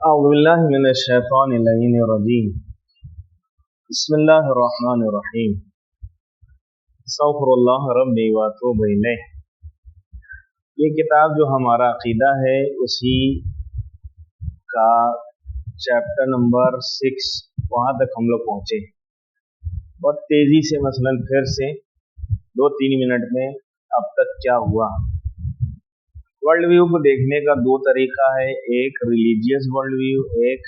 أعوذ بالله من الشيطان اللعين الرجيم بسم الله الرحمن الرحيم استغفر اللہ ربی واتوب الیہ۔ یہ کتاب جو ہمارا عقیدہ ہے اسی کا چیپٹر نمبر 6 وہاں تک ہم لوگ پہنچے۔ بہت تیزی سے مثلاً پھر سے 2-3 منٹ میں اب تک کیا ہوا۔ ورلڈ ویو کو دیکھنے کا دو طریقہ ہے، ایک ریلیجیس ورلڈ ویو، ایک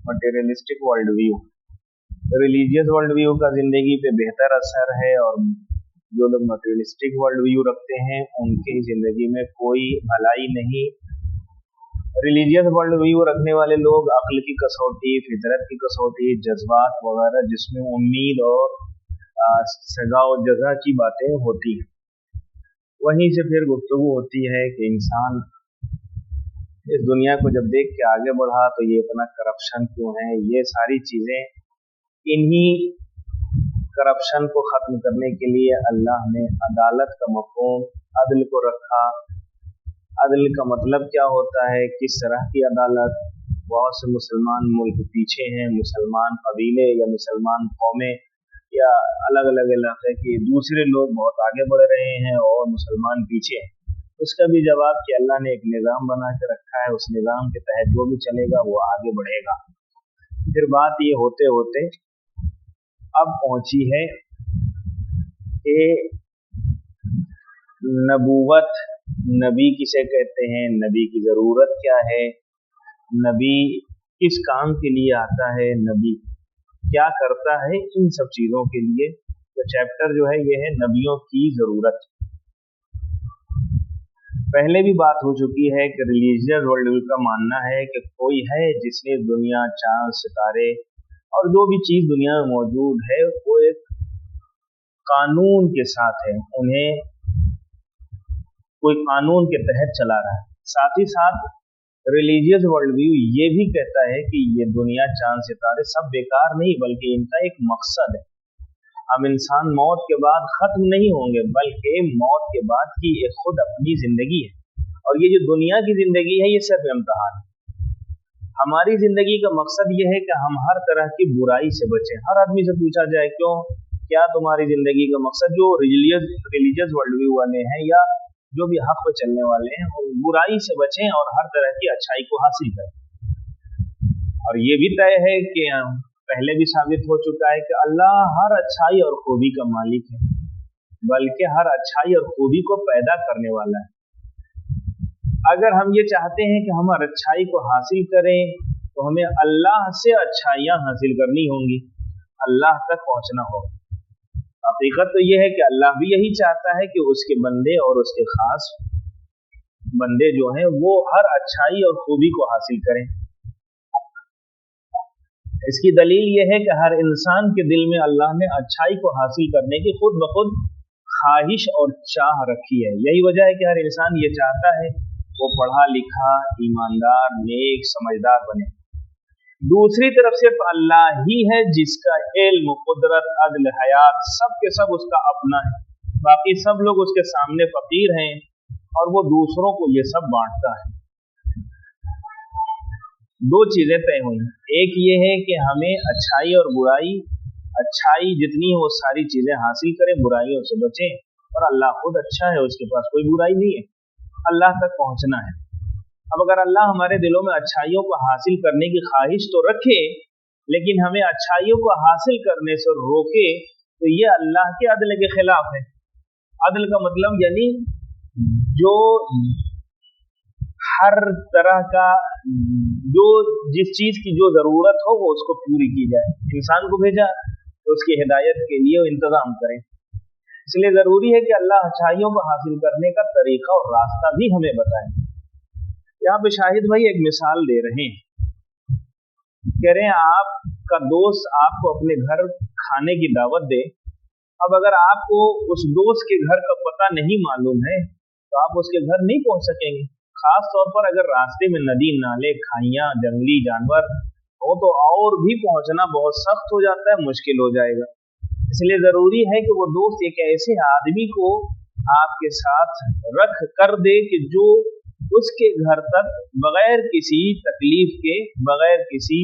materialistic world view. Religious world view کا زندگی پہ بہتر اثر ہے، اور جو لوگ مٹیریلسٹک ورلڈ ویو رکھتے ہیں ان کی زندگی میں کوئی بھلائی نہیں۔ ریلیجیس ورلڈ ویو رکھنے والے لوگ عقل کی کسوٹی، فطرت کی کسوٹی، جذبات وغیرہ جس میں امید اور سزا و جزا کی باتیں ہوتی ہیں، وہیں سے پھر گفتگو ہوتی ہے کہ انسان اس دنیا کو جب دیکھ کے آگے بڑھا تو یہ اتنا کرپشن کیوں ہے۔ یہ ساری چیزیں انہی کرپشن کو ختم کرنے کے لیے اللہ نے عدالت کا مفہوم، عدل کو رکھا۔ عدل کا مطلب کیا ہوتا ہے، کس طرح کی عدالت۔ بہت سے مسلمان ملک پیچھے ہیں، مسلمان قبیلے یا مسلمان قومیں یا الگ الگ علاقے کے دوسرے لوگ بہت آگے بڑھ رہے ہیں اور مسلمان پیچھے ہیں۔ اس کا بھی جواب کہ اللہ نے ایک نظام بنا کے رکھا ہے، اس نظام کے تحت جو بھی چلے گا وہ آگے بڑھے گا۔ پھر بات یہ ہوتے ہوتے اب پہنچی ہے کہ نبوت، نبی کسے کہتے ہیں، نبی کی ضرورت کیا ہے، نبی کس کام کے لیے آتا ہے، نبی کیا کرتا ہے، ان سب چیزوں کے لیے تو چیپٹر جو ہے یہ ہے نبیوں کی ضرورت۔ پہلے بھی بات ہو چکی ہے کہ ریلیجیس ورلڈ ویو کا ماننا ہے کہ کوئی ہے جس نے دنیا، چاند، ستارے اور جو بھی چیز دنیا میں موجود ہے وہ ایک قانون کے ساتھ ہے، انہیں کوئی قانون کے تحت چلا رہا ہے۔ ساتھ ہی ساتھ ریلیجیس ورلڈ ویو یہ بھی کہتا ہے کہ یہ دنیا، چاند، ستارے سب بیکار نہیں، بلکہ ان کا ایک مقصد ہے۔ ہم انسان موت کے بعد ختم نہیں ہوں گے، بلکہ موت کے بعد کی ایک خود اپنی زندگی ہے، اور یہ جو دنیا کی زندگی ہے یہ صرف امتحان ہے۔ ہماری زندگی کا مقصد یہ ہے کہ ہم ہر طرح کی برائی سے بچیں۔ ہر آدمی سے پوچھا جائے کیوں، کیا تمہاری زندگی کا مقصد، جو ریلیجیس ورلڈ ویو والے ہیں یا جو بھی حق پہ چلنے والے ہیں، برائی سے بچیں اور ہر طرح کی اچھائی کو حاصل کریں۔ اور یہ بھی طے ہے کہ پہلے بھی ثابت ہو چکا ہے کہ اللہ ہر اچھائی اور خوبی کا مالک ہے، بلکہ ہر اچھائی اور خوبی کو پیدا کرنے والا ہے۔ اگر ہم یہ چاہتے ہیں کہ ہم ہر اچھائی کو حاصل کریں تو ہمیں اللہ سے اچھائیاں حاصل کرنی ہوں گی، اللہ تک پہنچنا ہوگا۔ حقیقت تو یہ ہے کہ اللہ بھی یہی چاہتا ہے کہ اس کے بندے اور اس کے خاص بندے جو ہیں وہ ہر اچھائی اور خوبی کو حاصل کریں۔ اس کی دلیل یہ ہے کہ ہر انسان کے دل میں اللہ نے اچھائی کو حاصل کرنے کی خود بخود خواہش اور چاہ رکھی ہے۔ یہی وجہ ہے کہ ہر انسان یہ چاہتا ہے وہ پڑھا لکھا، ایماندار، نیک، سمجھدار بنے۔ دوسری طرف صرف اللہ ہی ہے جس کا علم، قدرت، عدل، حیات سب کے سب اس کا اپنا ہے، باقی سب لوگ اس کے سامنے فقیر ہیں اور وہ دوسروں کو یہ سب بانٹتا ہے۔ دو چیزیں طے ہوئی، ایک یہ ہے کہ ہمیں اچھائی اور برائی، اچھائی جتنی ہے وہ ساری چیزیں حاصل کریں، برائیوں سے بچیں، اور اللہ خود اچھا ہے، اس کے پاس کوئی برائی نہیں ہے، اللہ تک پہنچنا ہے۔ اب اگر اللہ ہمارے دلوں میں اچھائیوں کو حاصل کرنے کی خواہش تو رکھے لیکن ہمیں اچھائیوں کو حاصل کرنے سے روکے تو یہ اللہ کے عدل کے خلاف ہے۔ عدل کا مطلب یعنی جو ہر طرح کا جو جس چیز کی جو ضرورت ہو وہ اس کو پوری کی جائے۔ انسان کو بھیجا تو اس کی ہدایت کے لیے انتظام کریں، اس لیے ضروری ہے کہ اللہ اچھائیوں کو حاصل کرنے کا طریقہ اور راستہ بھی ہمیں بتائیں۔ یہاں پہ شاہد بھائی ایک مثال دے رہے ہیں، کہہ رہے ہیں آپ کا دوست آپ کو اپنے گھر کھانے کی دعوت دے، اب اگر آپ کو اس دوست کے گھر کا پتہ نہیں معلوم ہے تو آپ اس کے گھر نہیں پہنچ سکیں گے، خاص طور پر اگر راستے میں ندی، نالے، کھائیاں، جنگلی جانور ہو تو اور بھی پہنچنا بہت سخت ہو جاتا ہے، مشکل ہو جائے گا۔ اس لیے ضروری ہے کہ وہ دوست ایک ایسے آدمی کو آپ کے ساتھ رکھ کر دے کہ جو उसके घर तक बगैर किसी तकलीफ के, बगैर किसी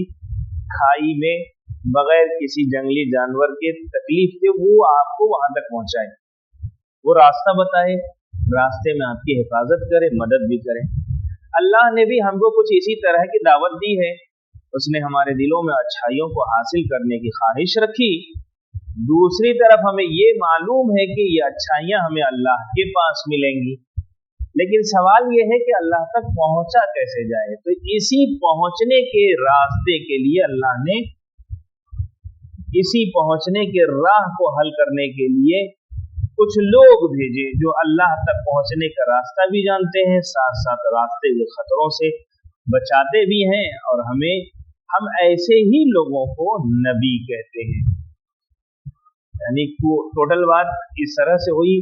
खाई में, बगैर किसी जंगली जानवर के तकलीफ के वो आपको वहां तक पहुंचाए, वो रास्ता बताए, रास्ते में आपकी हिफाजत करे, मदद भी करे। अल्लाह ने भी हमको कुछ इसी तरह की दावत दी है। उसने हमारे दिलों में अच्छाइयों को हासिल करने की ख्वाहिश रखी, दूसरी तरफ हमें ये मालूम है कि ये अच्छाइयां हमें अल्लाह के पास मिलेंगी, लेकिन सवाल ये है कि अल्लाह तक पहुंचा कैसे जाए। तो इसी पहुंचने के रास्ते के लिए अल्लाह ने इसी पहुंचने के राह को हल करने के लिए कुछ लोग भेजे जो अल्लाह तक पहुंचने का रास्ता भी जानते हैं, साथ साथ रास्ते के खतरों से बचाते भी हैं, और हम ऐसे ही लोगों को नबी कहते हैं। यानी टोटल बात इस तरह से हुई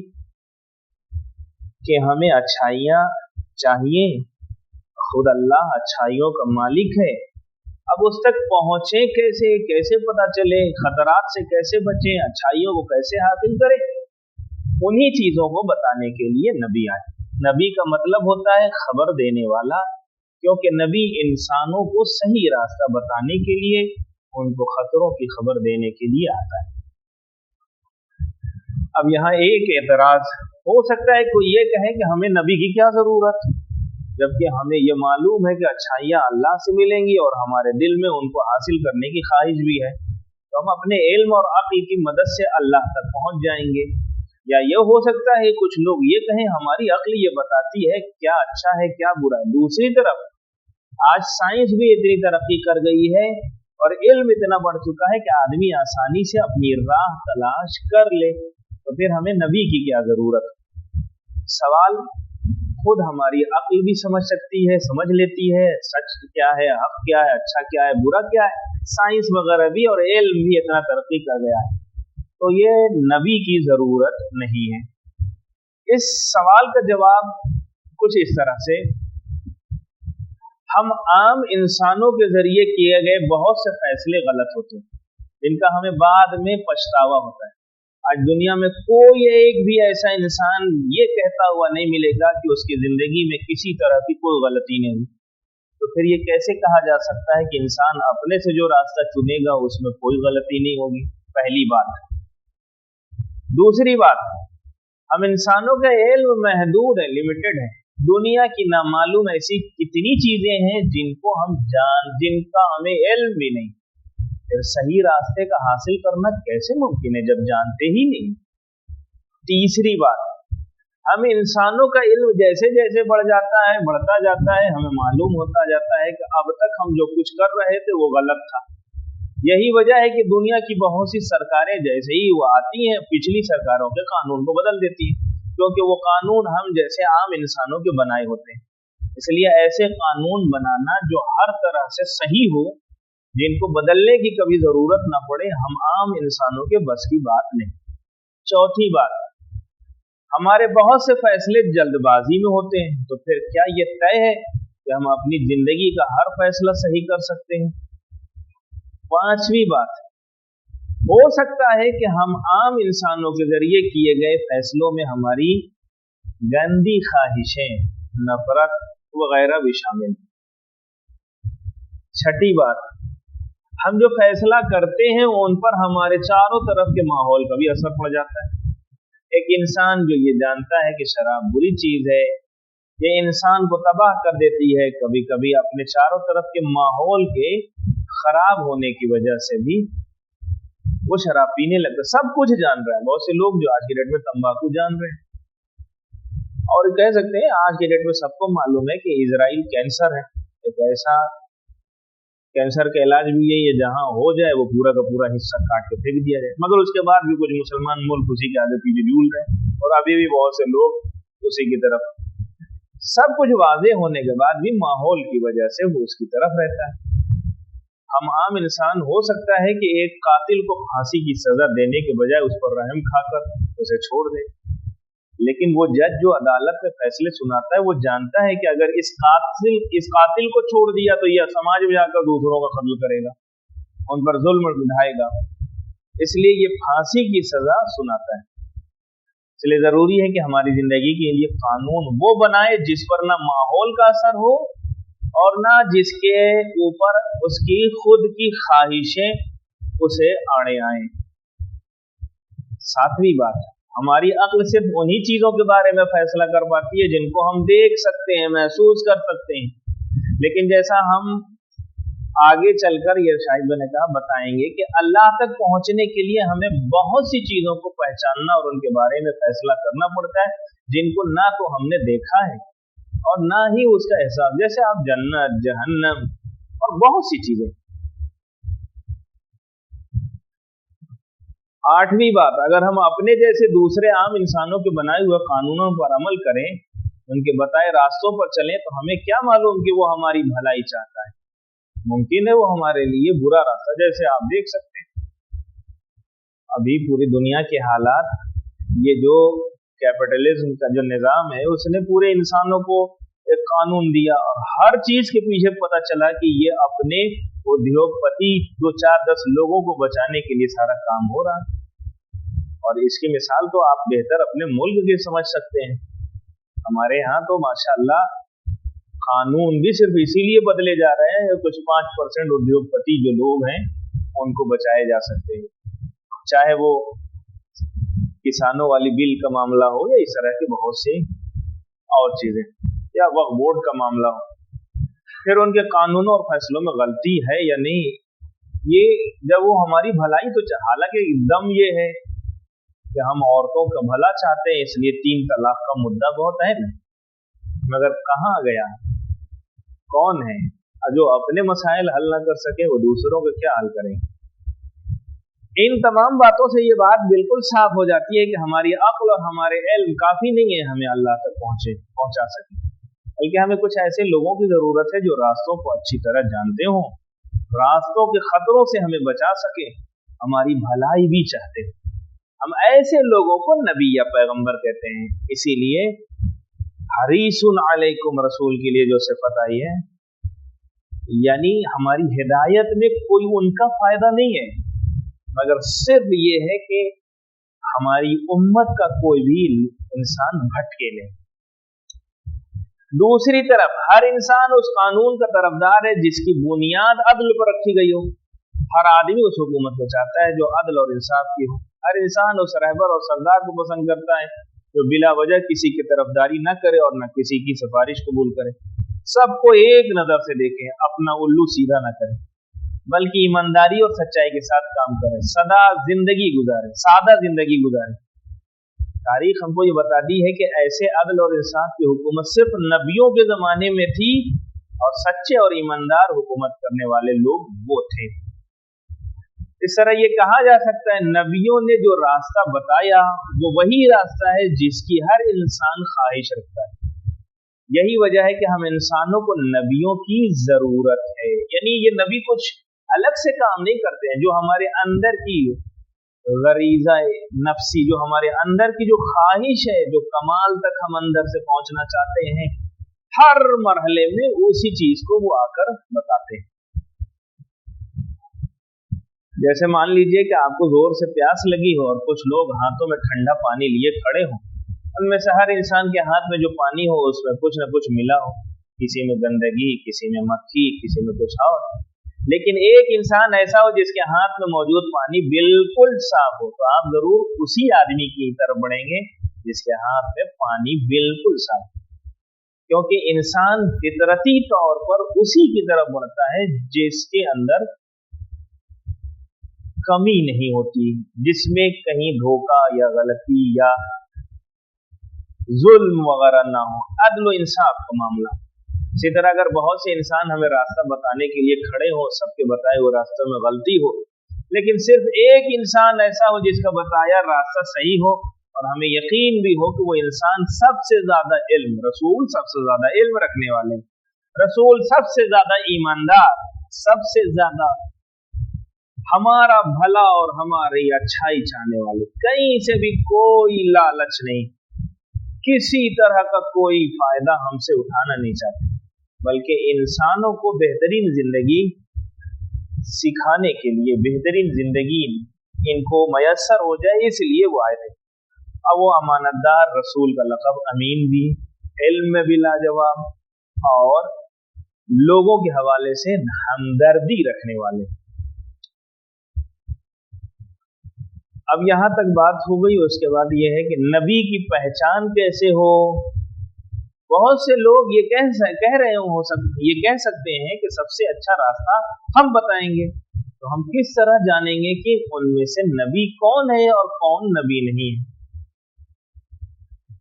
कि हमें अच्छाइयाँ चाहिए, खुद अल्लाह अच्छाइयों का मालिक है। अब उस तक पहुंचे कैसे, कैसे पता चले, खतरात से कैसे बचें, अच्छाइयों को कैसे हासिल करें, उन्हीं चीजों को बताने के लिए नबी आए। नबी का मतलब होता है खबर देने वाला, क्योंकि नबी इंसानों को सही रास्ता बताने के लिए, उनको खतरों की खबर देने के लिए आता है। अब यहाँ एक एतराज हो सकता है, कोई ये कहे कि हमें नबी की क्या जरूरत, जबकि हमें ये मालूम है कि अच्छाइयाँ अल्लाह से मिलेंगी और हमारे दिल में उनको हासिल करने की ख्वाहिश भी है, तो हम अपने इल्म और अक्ल की मदद से अल्लाह तक पहुंच जाएंगे। या ये हो सकता है कुछ लोग ये कहें हमारी अक्ल ये बताती है क्या अच्छा है क्या बुरा है। दूसरी तरफ आज साइंस भी इतनी तरक्की कर गई है और इल्म इतना बढ़ चुका है कि आदमी आसानी से अपनी राह तलाश कर ले, तो फिर हमें नबी की क्या जरूरत। सवाल खुद हमारी अक्ल भी समझ सकती है, समझ लेती है सच क्या है, हक क्या है, अच्छा क्या है, बुरा क्या है। साइंस वगैरह भी और इल्म भी इतना तरक्की कर गया है, तो ये नबी की जरूरत नहीं है। इस सवाल का जवाब कुछ इस तरह से, हम आम इंसानों के जरिए किए गए बहुत से फैसले गलत होते हैं, जिनका हमें बाद में पछतावा होता है। आज दुनिया में कोई एक भी ऐसा इंसान ये कहता हुआ नहीं मिलेगा कि उसकी जिंदगी में किसी तरह की कोई गलती नहीं हुई। तो फिर ये कैसे कहा जा सकता है कि इंसान अपने से जो रास्ता चुनेगा उसमें कोई गलती नहीं होगी। पहली बात। दूसरी बात, हम इंसानों का इल्म महदूद है, लिमिटेड है। दुनिया की नामालूम ऐसी कितनी चीजें हैं जिनका हमें इल्म भी नहीं। फिर सही रास्ते का हासिल करना कैसे मुमकिन है जब जानते ही नहीं। तीसरी बात, हम इंसानों का इल्म जैसे जैसे बढ़ता जाता है, हमें मालूम होता जाता है कि अब तक हम जो कुछ कर रहे थे वो गलत था। यही वजह है कि दुनिया की बहुत सी सरकारें जैसे ही वो आती हैं, पिछली सरकारों के कानून को बदल देती हैं, क्योंकि वो कानून हम जैसे आम इंसानों के बनाए होते हैं। इसलिए ऐसे कानून बनाना जो हर तरह से सही हो, जिनको बदलने की कभी जरूरत ना पड़े, हम आम इंसानों के बस की बात नहीं। चौथी बात, हमारे बहुत से फैसले जल्दबाजी में होते हैं, तो फिर क्या ये तय है कि हम अपनी जिंदगी का हर फैसला सही कर सकते हैं। पांचवी बात, हो सकता है कि हम आम इंसानों के जरिए किए गए फैसलों में हमारी गंदी ख्वाहिशें, नफरत वगैरह भी शामिल। छठी बात, हम जो फैसला करते हैं उन पर हमारे चारों तरफ के माहौल का भी असर पड़ जाता है। एक इंसान जो ये जानता है कि शराब बुरी चीज है, ये इंसान को तबाह कर देती है। कभी कभी अपने चारों तरफ के माहौल के खराब होने की वजह से भी वो शराब पीने लगता। सब कुछ जान रहा है। बहुत से लोग जो आज की डेट में तंबाकू जान रहे हैं, और कह सकते हैं आज की डेट में सबको मालूम है कि इजराइल कैंसर है, एक ऐसा कैंसर का इलाज भी यही है जहां हो जाए वो पूरा का पूरा हिस्सा काट के फेंक दिया जाए। मगर उसके बाद भी कुछ मुसलमान मुल्क उसी के आगे पीछे झूल रहे हैं, और अभी भी बहुत से लोग उसी की तरफ। सब कुछ वाजे होने के बाद भी माहौल की वजह से वो उसकी तरफ रहता है। हम आम इंसान हो सकता है कि एक कातिल को फांसी की सजा देने के बजाय उस पर रहम खाकर उसे छोड़ दे, लेकिन वो जज जो अदालत में फैसले सुनाता है वो जानता है कि अगर इस कातिल को छोड़ दिया तो यह समाज में जाकर दूसरों का कत्ल करेगा, उन पर जुल्म ढाएगा, इसलिए ये फांसी की सजा सुनाता है। इसलिए जरूरी है कि हमारी जिंदगी के लिए कानून वो बनाए जिस पर ना माहौल का असर हो और ना जिसके ऊपर उसकी खुद की ख्वाहिशें उसे आड़े आए। सातवीं बात, हमारी अक्ल सिर्फ उन्हीं चीजों के बारे में फैसला कर पाती है जिनको हम देख सकते हैं, महसूस कर सकते हैं। लेकिन जैसा हम आगे चलकर ये शायद ने कहा बताएंगे कि अल्लाह तक पहुंचने के लिए हमें बहुत सी चीजों को पहचानना और उनके बारे में फैसला करना पड़ता है जिनको ना तो हमने देखा है और ना ही उसका एहसास, जैसे आप जन्नत, जहन्नम और बहुत सी चीजें। आठवीं बात, अगर हम अपने जैसे दूसरे आम इंसानों के बनाए हुए कानूनों पर अमल करें, उनके बताए रास्तों पर चलें, तो हमें क्या मालूम कि वो हमारी भलाई चाहता है। मुमकिन है वो हमारे लिए बुरा रास्ता, जैसे आप देख सकते हैं अभी पूरी दुनिया के हालात, ये जो कैपिटलिज्म का जो निजाम है उसने पूरे इंसानों को एक कानून दिया और हर चीज के पीछे पता चला कि ये अपने उद्योगपति 2-4-10 लोगों को बचाने के लिए सारा काम हो रहा है। और इसकी मिसाल तो आप बेहतर अपने मुल्क की समझ सकते हैं। हमारे यहाँ तो माशाअल्लाह कानून भी सिर्फ इसीलिए बदले जा रहे हैं कुछ 5% उद्योगपति जो लोग हैं उनको बचाए जा सकते हैं, चाहे वो किसानों वाली बिल का मामला हो या इस तरह की बहुत सी और चीजें, या वक्फ बोर्ड का मामला हो। फिर उनके कानूनों और फैसलों में गलती है या नहीं, ये जब वो हमारी भलाई तो, हालांकि एकदम ये है कि हम औरतों का भला चाहते हैं इसलिए 3 तलाक का मुद्दा बहुत है, मगर कहाँ गया, कौन है जो अपने मसाइल हल न कर सके वो दूसरों के क्या हल करेंगे। इन तमाम बातों से ये बात बिल्कुल साफ हो जाती है कि हमारी अक्ल और हमारे इल्म काफी नहीं है हमें अल्लाह तक पहुंचा सके, बल्कि हमें कुछ ऐसे लोगों की जरूरत है जो रास्तों को अच्छी तरह जानते हों, रास्तों के खतरों से हमें बचा सके, हमारी भलाई भी चाहते हैं। हम ऐसे लोगों को नबी या पैगंबर कहते हैं। इसीलिए हरीसुन अलैकुम रसूल के लिए जो सिफत आई है, यानी हमारी हिदायत में कोई उनका फायदा नहीं है, मगर सिर्फ ये है कि हमारी उम्मत का कोई भी इंसान भटके नहीं। दूसरी तरफ हर इंसान उस कानून का तरफदार है जिसकी बुनियाद अदल पर रखी गई हो। हर आदमी उस हुकूमत को चाहता है जो अदल और इंसाफ की हो। हर इंसान उस रहबर और सरदार को पसंद करता है जो बिला वजह किसी की तरफदारी न करे और न किसी की सिफारिश कबूल करे, सबको एक नजर से देखे, अपना उल्लू सीधा न करे, बल्कि ईमानदारी और सच्चाई के साथ काम करे, सदा जिंदगी गुजारे, सादा जिंदगी गुजारे। तारीख हमको ये बताती है कि ऐसे अदल और इंसाफ की हुकूमत सिर्फ नबियों के जमाने में थी और सच्चे और ईमानदार हुकूमत करने वाले लोग वो थे। इस तरह ये कहा जा सकता है नबियों ने जो रास्ता बताया वो वही रास्ता है जिसकी हर इंसान ख्वाहिश रखता है। यही वजह है कि हम इंसानों को नबियों की जरूरत है, यानी ये नबी कुछ अलग से काम नहीं करते हैं, जो हमारे अंदर की गरीज़ा नफ्सी, जो हमारे अंदर की जो ख्वाहिश है, जो कमाल तक हम अंदर से पहुंचना चाहते हैं, हर मरहले में उसी चीज को वो आकर बताते हैं। जैसे मान लीजिए कि आपको जोर से प्यास लगी हो और कुछ लोग हाथों में ठंडा पानी लिए खड़े हों, उनमें से हर इंसान के हाथ में जो पानी हो उसमें कुछ न कुछ मिला हो, किसी में गंदगी, किसी में मक्खी, किसी में कुछ और। लेकिन एक इंसान ऐसा हो जिसके हाथ में मौजूद पानी बिल्कुल साफ हो, तो आप जरूर उसी आदमी की तरफ बढ़ेंगे जिसके हाथ में पानी बिल्कुल साफ हो, क्योंकि इंसान फितरती तौर पर उसी की तरफ बढ़ता है जिसके अंदर कमी नहीं होती, जिसमें कहीं धोखा या गलती या जुल्म वगैरह ना हो, अदल इंसाफ का मामला। इसी तरह अगर बहुत से इंसान हमें रास्ता बताने के लिए खड़े हो, सबके बताए हुए रास्ते में गलती हो, लेकिन सिर्फ एक इंसान ऐसा हो जिसका बताया रास्ता सही हो और हमें यकीन भी हो कि वो इंसान सबसे ज्यादा इल्म, रसूल सबसे ज्यादा इल्म रखने वाले, रसूल सबसे ज्यादा ईमानदार, सबसे ज्यादा हमारा भला और हमारी अच्छाई चाहने वाले, कहीं से भी कोई लालच नहीं, किसी तरह का कोई फायदा हमसे उठाना नहीं चाहते, बल्कि इंसानों को बेहतरीन जिंदगी सिखाने के लिए, बेहतरीन जिंदगी इनको मयसर हो जाए इसलिए वो आए थे। अब वो अमानतदार, रसूल का लक़ब अमीन भी, इल्म में भी लाजवाब, और लोगों के हवाले से हमदर्दी रखने वाले। अब यहां तक बात हो गई। उसके बाद ये है कि नबी की पहचान कैसे हो। बहुत से लोग ये कह रहे हो सकते, ये कह सकते हैं कि सबसे अच्छा रास्ता हम बताएंगे। तो हम किस तरह जानेंगे कि उनमें से नबी कौन है और कौन नबी नहीं है?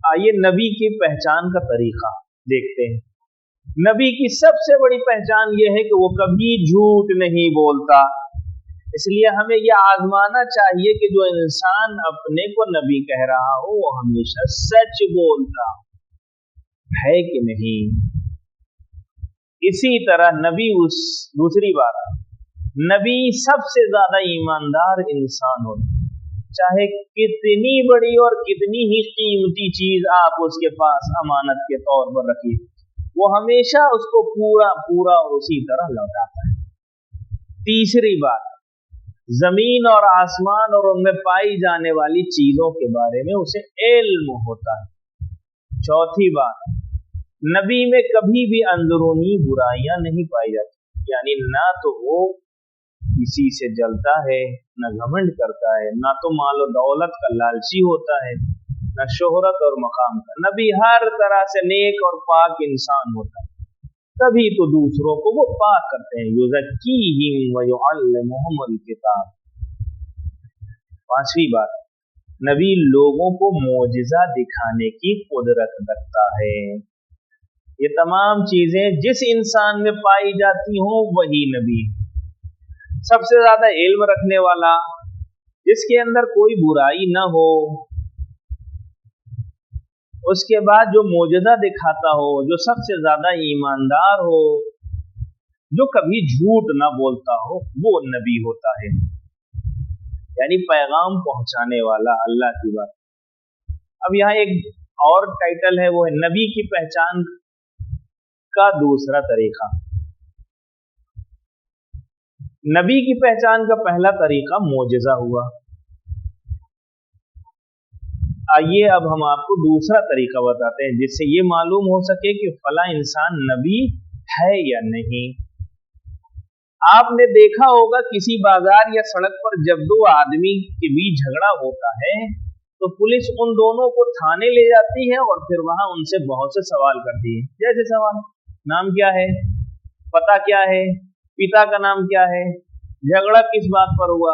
आइए नबी की पहचान का तरीका देखते हैं। नबी की सबसे बड़ी पहचान यह है कि वो कभी झूठ नहीं बोलता। इसलिए हमें यह आजमाना चाहिए कि जो इंसान अपने को नबी कह रहा हो वो हमेशा सच बोलता है कि नहीं। इसी तरह दूसरी बात, नबी सबसे ज्यादा ईमानदार इंसान होता, चाहे कितनी बड़ी और कितनी ही कीमती चीज आप उसके पास अमानत के तौर पर रखिए, वो हमेशा उसको पूरा और उसी तरह लौटाता है। तीसरी बात, जमीन और आसमान और उनमें पाई जाने वाली चीजों के बारे में उसे इल्म होता है। चौथी बात, नबी में कभी भी अंदरूनी बुराइयां नहीं पाई जाती, यानी ना तो वो किसी से जलता है, न घमंड करता है, ना तो माल और दौलत का लालची होता है, न शोहरत और मकाम का। नबी हर तरह से नेक और पाक इंसान होता है, तभी तो दूसरों को वो पाक करते हैं। युज़क्कीहिम व युअल्लिमुहुमुल किताब। पांचवी बात, नबी लोगों को मोजिज़ा दिखाने की कुदरत रखता है। ये तमाम चीजें जिस इंसान में पाई जाती हों वही नबी। सबसे ज्यादा इल्म रखने वाला, जिसके अंदर कोई बुराई न हो, उसके बाद जो मोजज़ा दिखाता हो, जो सबसे ज्यादा ईमानदार हो, जो कभी झूठ ना बोलता हो, वो नबी होता है, यानी पैगाम पहुंचाने वाला, अल्लाह की बात। अब यहाँ एक और टाइटल है, वो है नबी की पहचान का दूसरा तरीका। नबी की पहचान का पहला तरीका मोजज़ा हुआ। आइए अब हम आपको दूसरा तरीका बताते हैं, जिससे ये मालूम हो सके कि फला इंसान नबी है या नहीं। आपने देखा होगा किसी बाजार या सड़क पर जब दो आदमी के बीच झगड़ा होता है तो पुलिस उन दोनों को थाने ले जाती है और फिर वहां उनसे बहुत से सवाल करती है। जैसे सवाल, नाम क्या है, पता क्या है, पिता का नाम क्या है, झगड़ा किस बात पर हुआ,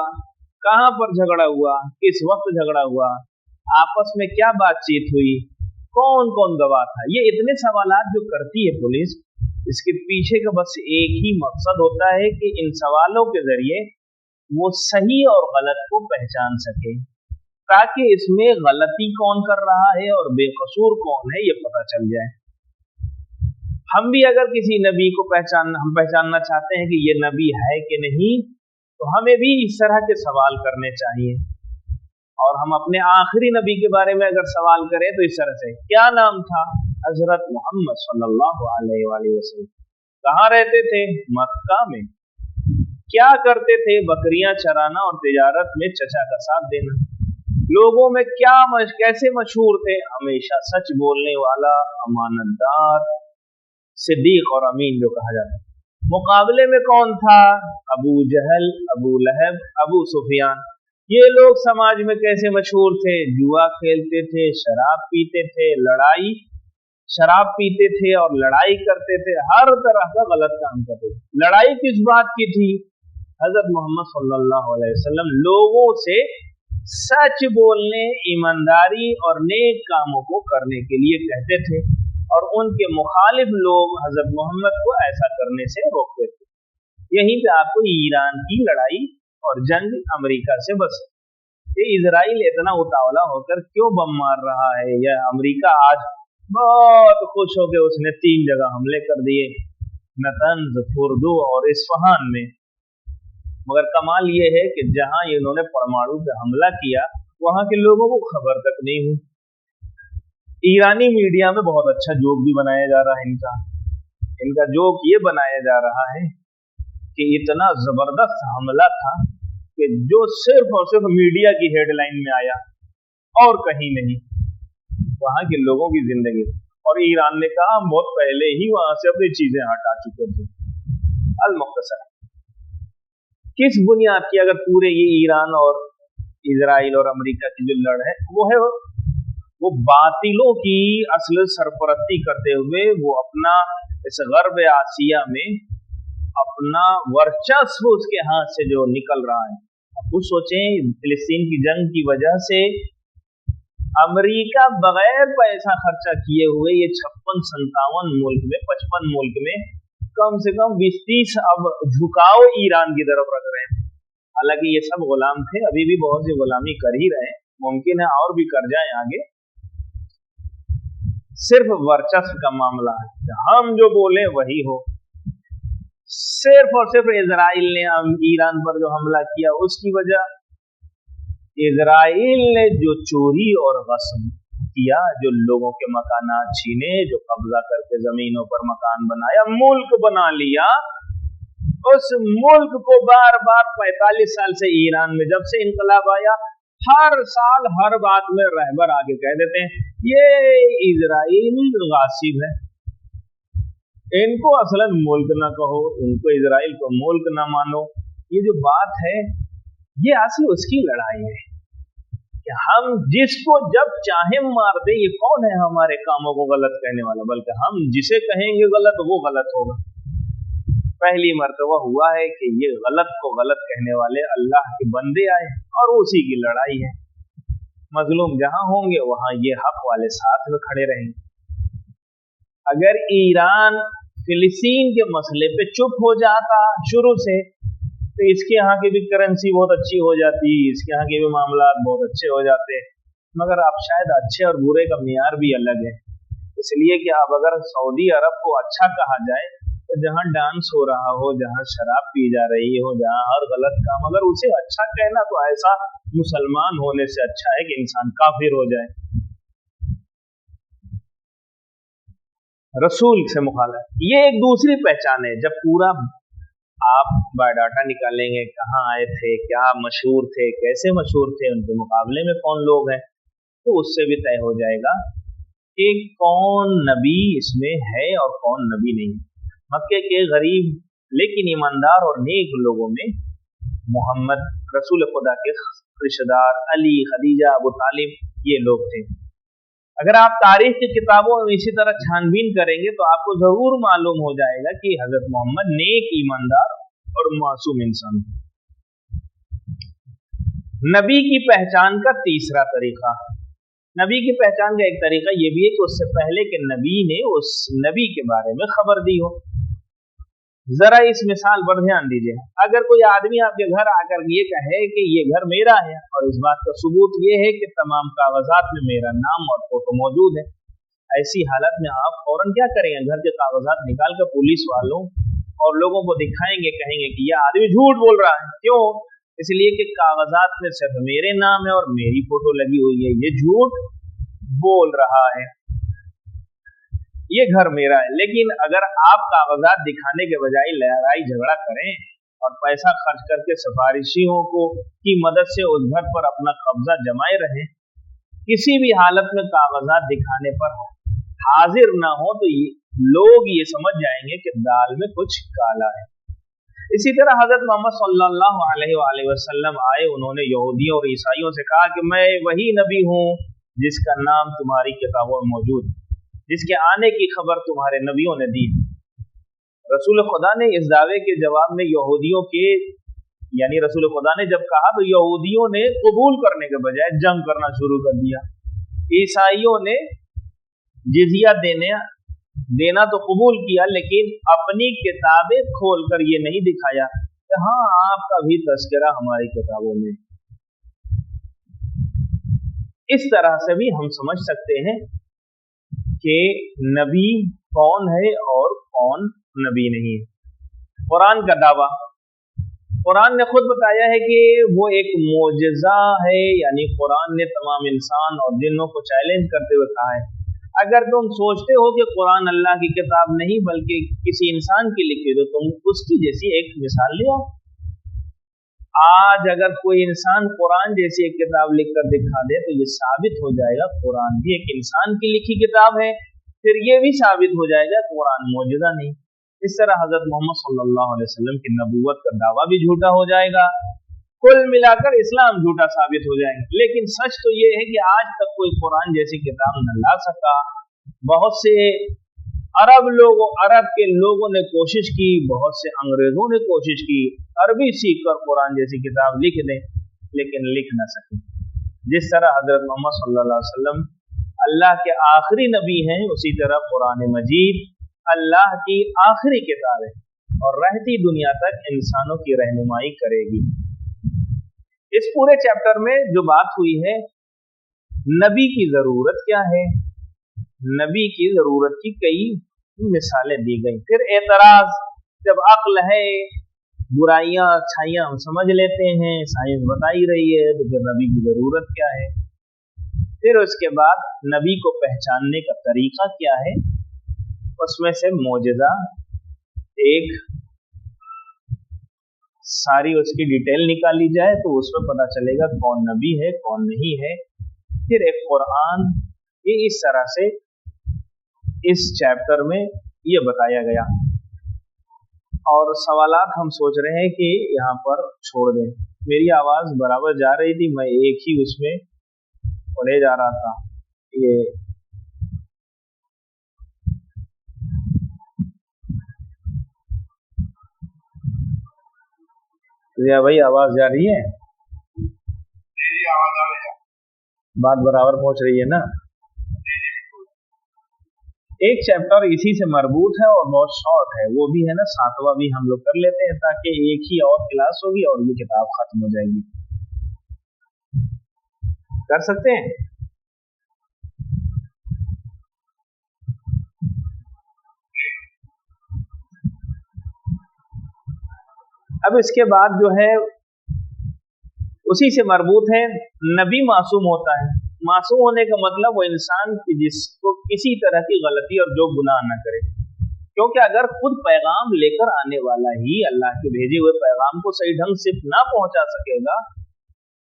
कहां पर झगड़ा हुआ, किस वक्त झगड़ा हुआ, आपस में क्या बातचीत हुई, कौन कौन गवाह था। ये इतने सवालात जो करती है पुलिस, इसके पीछे का बस एक ही मकसद होता है कि इन सवालों के जरिए वो सही और गलत को पहचान सके, ताकि इसमें गलती कौन कर रहा है और बेकसूर कौन है ये पता चल जाए। हम भी अगर किसी नबी को पहचानना चाहते हैं कि ये नबी है कि नहीं, तो हमें भी इस तरह के सवाल करने चाहिए। और हम अपने आखिरी नबी के बारे में अगर सवाल करें तो इस तरह से, क्या नाम था, हजरत मोहम्मद सल्लल्लाहु अलैहि वसल्लम। कहाँ रहते थे, मक्का में। क्या करते थे, बकरियां चराना और तिजारत में चचा का साथ देना। लोगों में कैसे मशहूर थे, हमेशा सच बोलने वाला, अमानतदार, सिद्दीक और अमीन जो कहा जाता है। मुकाबले में कौन था, अबू जहल, अबू लहब, अबू सुफियान। ये लोग समाज में कैसे मशहूर थे, जुआ खेलते थे, शराब पीते थे और लड़ाई करते थे, हर तरह का गलत काम करते थे। लड़ाई किस बात की थी, हजरत मोहम्मद सल्लल्लाहु अलैहि वसल्लम लोगों से सच बोलने, ईमानदारी और नेक कामों को करने के लिए कहते थे, और उनके मुखालिफ लोग हजरत मोहम्मद को ऐसा करने से रोकते थे। यहीं पे आपको ईरान की लड़ाई और जंग अमेरिका से बस, ये इजराइल इतना उतावला होकर क्यों बम मार रहा है, या अमेरिका आज बहुत खुश हो गए, उसने 3 जगह हमले कर दिए, नतंज, फुर्दू और इस्फहान में। मगर कमाल ये है कि जहां इन्होंने परमाणु पे हमला किया वहां के लोगों को खबर तक नहीं हुई। ईरानी मीडिया में बहुत अच्छा जोक भी बनाया जा रहा है। इनका जोक ये बनाया जा रहा है कि इतना जबरदस्त हमला था कि जो सिर्फ और सिर्फ मीडिया की हेडलाइन में आया, और कहीं नहीं, वहां के लोगों की जिंदगी। और ईरान ने कहा हम बहुत पहले ही वहां से अपनी चीजें हटा चुके थे। अल मुख्तसर किस बुनियाद की, अगर पूरे ये ईरान और इजराइल और अमेरिका की जो लड़ है वो बातिलों की असल सरपरस्ती करते हुए वो अपना इस गर्ब आसिया में अपना वर्चस्व उसके हाथ से जो निकल रहा है। अब कुछ सोचें, फिलिस्तीन की जंग की वजह से अमेरिका बगैर पैसा खर्चा किए हुए ये 56-57 मुल्क में 55 मुल्क में कम से कम 20-30 अब झुकाव ईरान की तरफ रख रहे हैं। हालांकि ये सब गुलाम थे, अभी भी बहुत सी गुलामी कर ही रहे हैं, मुमकिन है और भी कर जाएं आगे। सिर्फ वर्चस्व का मामला है, हम जो बोले वही हो। सिर्फ और सिर्फ इजराइल ने ईरान पर जो हमला किया उसकी वजह, इजराइल ने जो चोरी और गस्ब किया, जो लोगों के मकानात छीने, जो कब्जा करके जमीनों पर मकान बनाया, मुल्क बना लिया, उस मुल्क को बार बार 45 साल से ईरान में जब से इनकलाब आया, हर साल हर बात में रहबर आगे कह देते हैं ये इजराइल गासिब है, इनको असलन मुल्क ना कहो, इनको इजराइल को मुल्क ना मानो। ये जो बात है ये असली उसकी लड़ाई है कि हम जिसको जब चाहे मार दे, ये कौन है हमारे कामों को गलत कहने वाला, बल्कि हम जिसे कहेंगे गलत वो गलत होगा। पहली मर्तबा हुआ है कि ये गलत को गलत कहने वाले अल्लाह के बंदे आए और उसी की लड़ाई है। मजलूम जहां होंगे वहां ये हक वाले साथ में खड़े रहेंगे। अगर ईरान फिलिस्तीन के मसले पे चुप हो जाता शुरू से, तो इसके यहाँ की भी करेंसी बहुत अच्छी हो जाती, इसके यहाँ के भी मामला बहुत अच्छे हो जाते। मगर अब शायद अच्छे और बुरे का मियार भी अलग है, इसलिए कि अब अगर सऊदी अरब को अच्छा कहा जाए तो जहाँ डांस हो रहा हो, जहाँ शराब पी जा रही हो, जहाँ हर गलत काम, अगर उसे अच्छा कहना तो ऐसा मुसलमान होने से अच्छा है कि इंसान काफिर हो जाए। रसूल से मुखालफत ये एक दूसरी पहचान है। जब पूरा आप बायोडाटा निकालेंगे, कहाँ आए थे, क्या मशहूर थे, कैसे मशहूर थे, उनके मुकाबले में कौन लोग हैं, तो उससे भी तय हो जाएगा कि कौन नबी इसमें है और कौन नबी नहीं। मक्के के गरीब लेकिन ईमानदार और नेक लोगों में मोहम्मद रसूल खुदा के रिश्तेदार अली, खदीजा, अबू तालिब ये लोग थे। अगर आप तारीख की किताबों में इसी तरह छानबीन करेंगे तो आपको जरूर मालूम हो जाएगा कि हजरत मोहम्मद नेक, ईमानदार और मासूम इंसान। नबी की पहचान का तीसरा तरीका, नबी की पहचान का एक तरीका यह भी है कि उससे पहले के नबी ने उस नबी के बारे में खबर दी हो। जरा इस मिसाल पर ध्यान दीजिए। अगर कोई आदमी आपके घर आकर ये कहे कि ये घर मेरा है और इस बात का सबूत ये है कि तमाम कागजात में मेरा नाम और फोटो मौजूद है, ऐसी हालत में आप फौरन क्या करेंगे? घर के कागजात निकाल कर पुलिस वालों और लोगों को दिखाएंगे, कहेंगे कि यह आदमी झूठ बोल रहा है। क्यों? इसलिए कि कागजात में सिर्फ मेरे नाम है और मेरी फोटो लगी हुई है, ये झूठ बोल रहा है, ये घर मेरा है। लेकिन अगर आप कागजात दिखाने के बजाय लड़ाई झगड़ा करें और पैसा खर्च करके सिफारिशियों की मदद से उस घर पर अपना कब्जा जमाए रहे, किसी भी हालत में कागजात दिखाने पर हाजिर ना हो, तो लोग ये समझ जाएंगे कि दाल में कुछ काला है। इसी तरह हजरत मोहम्मद सल्लल्लाहु अलैहि वसल्लम आए, उन्होंने यहूदियों और ईसाइयों से कहा कि मैं वही नबी हूँ जिसका नाम तुम्हारी किताबों में मौजूद, जिसके आने की खबर तुम्हारे नबियों ने दी। रसूल खुदा ने इस दावे के जवाब में यहूदियों के, यानी रसूल खुदा ने जब कहा तो यहूदियों ने कबूल करने के बजाय जंग करना शुरू कर दिया। ईसाइयों ने जिजिया देना तो कबूल किया, लेकिन अपनी किताबें खोलकर ये नहीं दिखाया कि हाँ आपका भी तस्करा हमारी किताबों में। इस तरह से भी हम समझ सकते हैं कि नबी कौन है और कौन नबी नहीं है। कुरान का दावा, कुरान ने खुद बताया है कि वो एक मोजज़ा है, यानी कुरान ने तमाम इंसान और जिन्नों को चैलेंज करते हुए कहा है, अगर तुम सोचते हो कि कुरान अल्लाह की किताब नहीं बल्कि किसी इंसान की लिखी, तो तुम उसकी जैसी एक मिसाल ले आओ। आज अगर कोई इंसान कुरान जैसी एक किताब लिख कर दिखा दे तो ये साबित हो जाएगा कुरान भी एक इंसान की लिखी किताब है, फिर ये भी साबित हो जाएगा कुरान मौजूदा नहीं। इस तरह हजरत मोहम्मद सल्लल्लाहु अलैहि वसल्लम की नबूवत का दावा भी झूठा हो जाएगा, कुल मिलाकर इस्लाम झूठा साबित हो जाएगा। लेकिन सच तो ये है कि आज तक कोई कुरान जैसी किताब न ला सका। बहुत से अरब के लोगों ने कोशिश की, बहुत से अंग्रेजों ने कोशिश की अरबी सीख कर कुरान जैसी किताब लिख दें, लेकिन लिख न सके। जिस तरह हजरत मोहम्मद सल्लल्लाहु अलैहि वसल्लम अल्लाह के आखिरी नबी हैं, उसी तरह कुरान मजीद अल्लाह की आखिरी किताब है और रहती दुनिया तक इंसानों की रहनुमाई करेगी। इस पूरे चैप्टर में जो बात हुई है, नबी की जरूरत क्या है, नबी की जरूरत की कई मिसालें दी गई। फिर एतराज, जब अक्ल है, बुराइयां अच्छाइयां हम समझ लेते हैं, साइंस बता ही रही है, तो फिर नबी की जरूरत क्या है। फिर उसके बाद नबी को पहचानने का तरीका क्या है, उसमें से मौजज़ा एक सारी उसकी डिटेल निकाली जाए तो उसमें पता चलेगा कौन नबी है कौन नहीं है। फिर एक कुरान, ये इस तरह से इस चैप्टर में ये बताया गया। और सवालात हम सोच रहे हैं कि यहाँ पर छोड़ दें। मेरी आवाज़ बराबर जा रही थी, मैं एक ही उसमें पढ़े जा रहा था। ये रिया भाई आवाज़ जा रही है? बात बराबर पहुँच रही है ना? एक चैप्टर इसी से मरबूत है और बहुत शॉर्ट है, वो भी है ना 7वां भी हम लोग कर लेते हैं ताकि एक ही और क्लास होगी और ये किताब खत्म हो जाएगी। कर सकते हैं? अब इसके बाद जो है उसी से मरबूत है, नबी मासूम होता है। मासूम होने का मतलब वो इंसान जिसको किसी तरह की गलती और जो गुनाह न करे, क्योंकि अगर खुद पैगाम लेकर आने वाला ही अल्लाह के भेजे हुए पैगाम को सही ढंग से ना पहुंचा सकेगा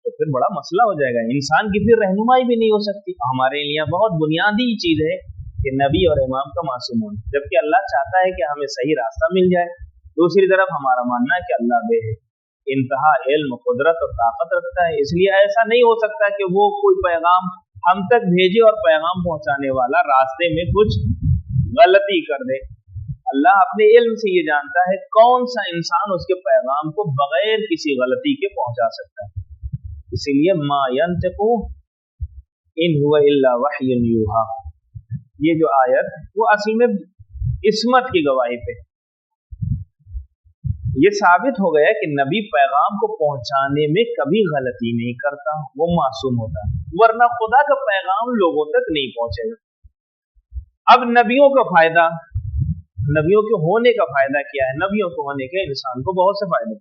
तो फिर बड़ा मसला हो जाएगा। इंसान की फिर रहनुमाई भी नहीं हो सकती। हमारे लिए बहुत बुनियादी चीज है कि नबी और इमाम का मासूम होना, जबकि अल्लाह चाहता है कि हमें सही रास्ता मिल जाए। दूसरी तरफ हमारा मानना है कि अल्लाह बेहद इंतहा इल्म, कुदरत और ताकत रखता है, इसलिए ऐसा नहीं हो सकता कि वो कोई पैगाम हम तक भेजे और पैगाम पहुंचाने वाला रास्ते में कुछ गलती कर दे। अल्लाह अपने इल्म से ये जानता है कौन सा इंसान उसके पैगाम को बगैर किसी गलती के पहुंचा सकता है। इसीलिए मा यंतिकु इन हुवा इल्ला वह्युन यूहा, ये जो आयत वो असल में इस्मत की गवाही पे ये साबित हो गया कि नबी पैगाम को पहुंचाने में कभी गलती नहीं करता, वो मासूम होता है, वरना खुदा का पैगाम लोगों तक नहीं पहुंचेगा। अब नबियों का फायदा, नबियों के होने का फायदा क्या है? नबियों को होने के इंसान को बहुत से फायदे।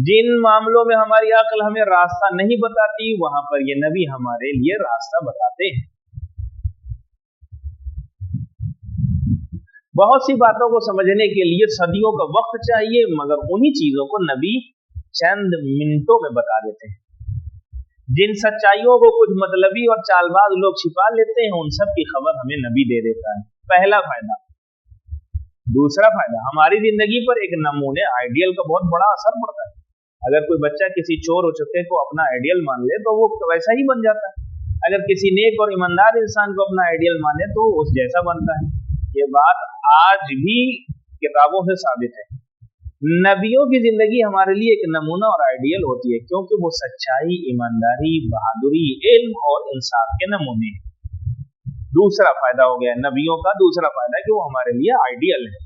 जिन मामलों में हमारी अक्ल हमें रास्ता नहीं बताती, वहां पर ये नबी हमारे लिए रास्ता बताते हैं। बहुत सी बातों को समझने के लिए सदियों का वक्त चाहिए, मगर उन्हीं चीजों को नबी चंद मिनटों में बता देते हैं। जिन सच्चाइयों को कुछ मतलबी और चालबाज लोग छिपा लेते हैं, उन सब की खबर हमें नबी दे देता है। पहला फायदा। दूसरा फायदा, हमारी जिंदगी पर एक नमूने आइडियल का बहुत बड़ा असर पड़ता है। अगर कोई बच्चा किसी चोर उचक्के को अपना आइडियल मान ले तो वो वैसा ही बन जाता है। अगर किसी नेक और ईमानदार इंसान को अपना आइडियल माने तो उस जैसा बनता है। ये बात आज भी किताबों से साबित है। नबियों की जिंदगी हमारे लिए एक नमूना और आइडियल होती है, क्योंकि वो सच्चाई, ईमानदारी, बहादुरी, इल्म और इंसाफ के नमूने। दूसरा फायदा हो गया नबियों का, दूसरा फायदा कि वो हमारे लिए आइडियल है।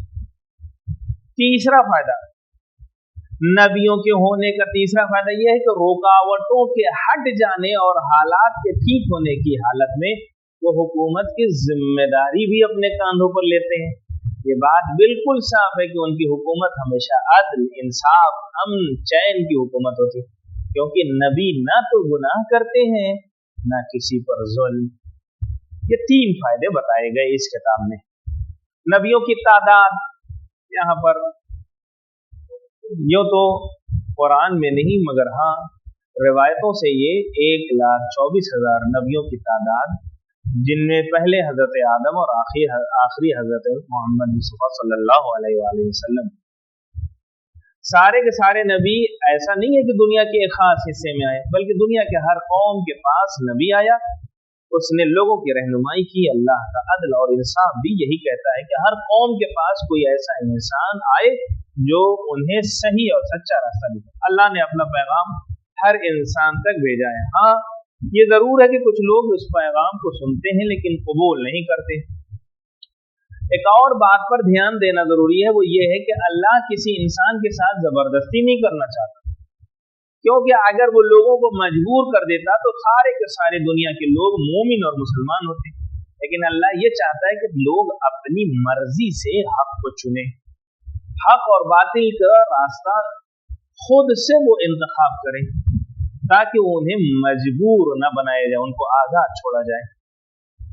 तीसरा फायदा नबियों के होने का, तीसरा फायदा यह है कि रुकावटों के हट जाने और हालात के ठीक होने की हालत में वो हुकूमत की जिम्मेदारी भी अपने कांधों पर लेते हैं। ये बात बिल्कुल साफ है कि उनकी हुकूमत हमेशा अदल, इंसाफ, अमन, चैन की हुकूमत होती है, क्योंकि नबी ना तो गुनाह करते हैं ना किसी पर जुल्म। ये तीन फायदे बताए गए इस किताब में। नबियों की तादाद यहाँ पर यूं तो कुरान में नहीं मगर हाँ रिवायतों से ये 1,24,000 नबियों की तादाद, जिनमें पहले हजरत आदम और आखिरी हजरत मोहम्मद मुस्तफा सल्लल्लाहु अलैहि वसल्लम, सारे के सारे नबी ऐसा नहीं है कि दुनिया के एक खास हिस्से में आए, बल्कि दुनिया के हर कौम के पास नबी आया, उसने लोगों की रहनुमाई की। अल्लाह का अदल और इंसाफ भी यही कहता है कि हर कौम के पास कोई ऐसा इंसान आए जो उन्हें सही और सच्चा रास्ता दिखाए। अल्लाह ने अपना पैगाम हर इंसान तक भेजा है। हाँ, ये जरूर है कि कुछ लोग उस पैगाम को सुनते हैं लेकिन कबूल नहीं करते। एक और बात पर ध्यान देना जरूरी है, वो ये है कि अल्लाह किसी इंसान के साथ जबरदस्ती नहीं करना चाहता, क्योंकि अगर वो लोगों को मजबूर कर देता तो सारे के सारे दुनिया के लोग मोमिन और मुसलमान होते। लेकिन अल्लाह ये चाहता है कि लोग अपनी मर्जी से हक को चुने, हक और बातिल का रास्ता खुद से वो इंतखाब करें, ताकि उन्हें मजबूर न बनाया जाए, उनको आजाद छोड़ा जाए,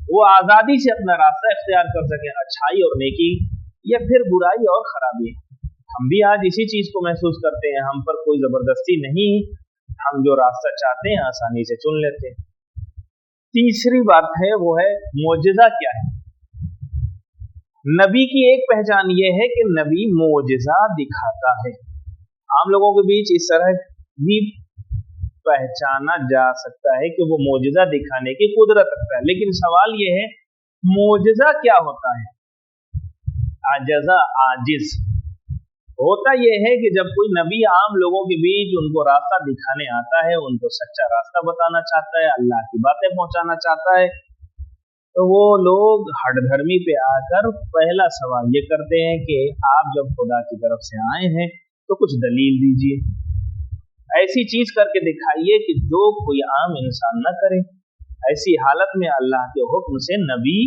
वो आजादी से अपना रास्ता इख्तियार कर सके, अच्छाई और नेकी या फिर बुराई और खराबी। हम भी आज इसी चीज को महसूस करते हैं, हम पर कोई जबरदस्ती नहीं, हम जो रास्ता चाहते हैं आसानी से चुन लेते हैं। तीसरी बात है वो है मोजिजा क्या है। नबी की एक पहचान ये है कि नबी मोजिजा दिखाता है। आम लोगों के बीच इस तरह भी पहचाना जा सकता है कि वो मोजिजा दिखाने की कुदरत रखता है, लेकिन सवाल ये है मोजिजा क्या होता है। आजजा आजिज होता यह है कि जब कोई नबी आम लोगों के बीच उनको रास्ता दिखाने आता है, उनको सच्चा रास्ता बताना चाहता है, अल्लाह की बातें पहुंचाना चाहता है, तो वो लोग हठधर्मी पे आकर पहला सवाल ये करते हैं कि आप जब खुदा की तरफ से आए हैं तो कुछ दलील दीजिए, ऐसी चीज करके दिखाइए कि जो कोई आम इंसान न करे। ऐसी हालत में अल्लाह के हुक्म से नबी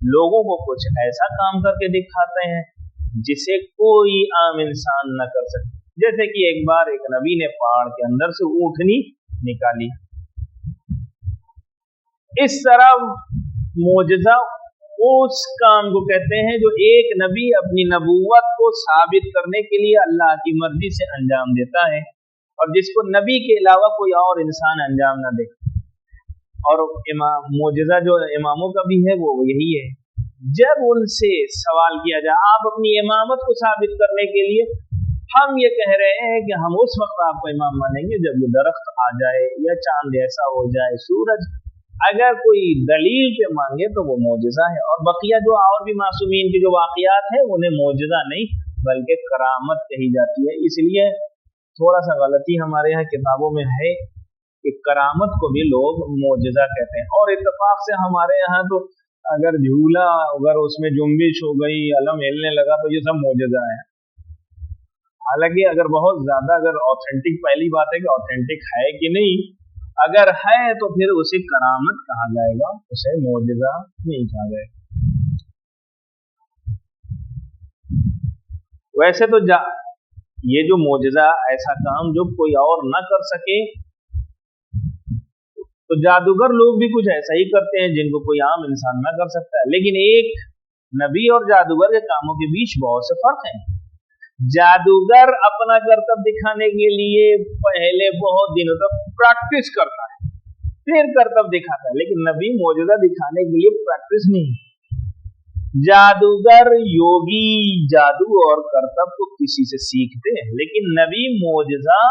लोगों को कुछ ऐसा काम करके दिखाते हैं जिसे कोई आम इंसान न कर सके। जैसे कि एक बार एक नबी ने पहाड़ के अंदर से ऊँटनी निकाली। इस तरह मोजज़ा उस काम को कहते हैं जो एक नबी अपनी नबूवत को साबित करने के लिए अल्लाह की मर्जी से अंजाम देता है और जिसको नबी के अलावा कोई और इंसान अंजाम न दे। और मोजज़ा जो इमामों का भी है वो यही है, जब उनसे सवाल किया जाए आप अपनी इमामत को साबित करने के लिए, हम ये कह रहे हैं कि हम उस वक्त आपको इमाम मानेंगे जब ये दरख्त आ जाए या चांद ऐसा हो जाए, सूरज, अगर कोई दलील पे मांगे तो वो मोजज़ा है। और बकिया जो और भी मासूमीन की जो वाक़ियात है उन्हें मोजज़ा नहीं बल्कि करामत कही जाती है। इसलिए थोड़ा सा गलती हमारे यहाँ किताबों में है कि करामत को भी लोग मोजज़ा कहते हैं। और इत्तेफाक से हमारे यहाँ तो अगर झूला, अगर उसमें जुम्बिश हो गई, अलम हिलने लगा तो ये सब मोजज़ा है। हालांकि अगर बहुत ज्यादा अगर ऑथेंटिक, पहली बात है कि ऑथेंटिक है कि नहीं, अगर है तो फिर उसे करामत कहा जाएगा, उसे मोजज़ा नहीं कहा जाएगा। वैसे तो ये जो मोजज़ा, ऐसा काम जो कोई और न कर सके, तो जादूगर लोग भी कुछ ऐसा ही करते हैं जिनको कोई आम इंसान न कर सकता है। लेकिन एक नबी और जादूगर के कामों के बीच बहुत से फर्क हैं। जादूगर अपना करतब दिखाने के लिए पहले बहुत दिनों तक प्रैक्टिस करता है, फिर करतब दिखाता है, लेकिन नबी मोजज़ा दिखाने के लिए प्रैक्टिस नहीं। जादूगर, योगी जादू और करतब को किसी से सीखते हैं, लेकिन नबी मोजज़ा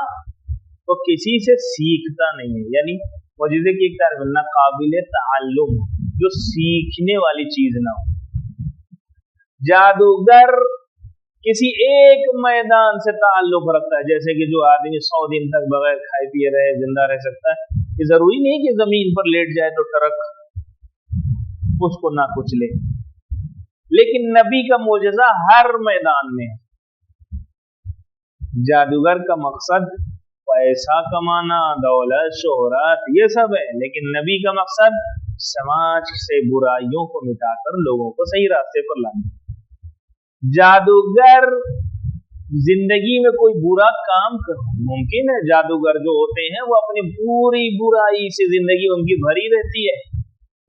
तो किसी से सीखता नहीं है। यानी मोजज़े की एक तारीफ ना काबिल ताल्लुम, जो सीखने वाली चीज ना हो। जादूगर किसी एक मैदान से ताल्लुक रखता है, जैसे कि जो आदमी 100 दिन तक बगैर खाए पिए रहे जिंदा रह सकता है, ये जरूरी नहीं कि जमीन पर लेट जाए तो ट्रक उसको ना कुचले। लेकिन नबी का मोजज़ा हर मैदान में है। जादूगर का मकसद पैसा कमाना, दौलत, शोहरत, ये सब है, लेकिन नबी का मकसद समाज से बुराइयों को मिटाकर लोगों को सही रास्ते पर लाना। जादूगर जिंदगी में कोई बुरा काम मुमकिन है, जादूगर जो होते हैं वो अपनी पूरी बुराई से जिंदगी उनकी भरी रहती है,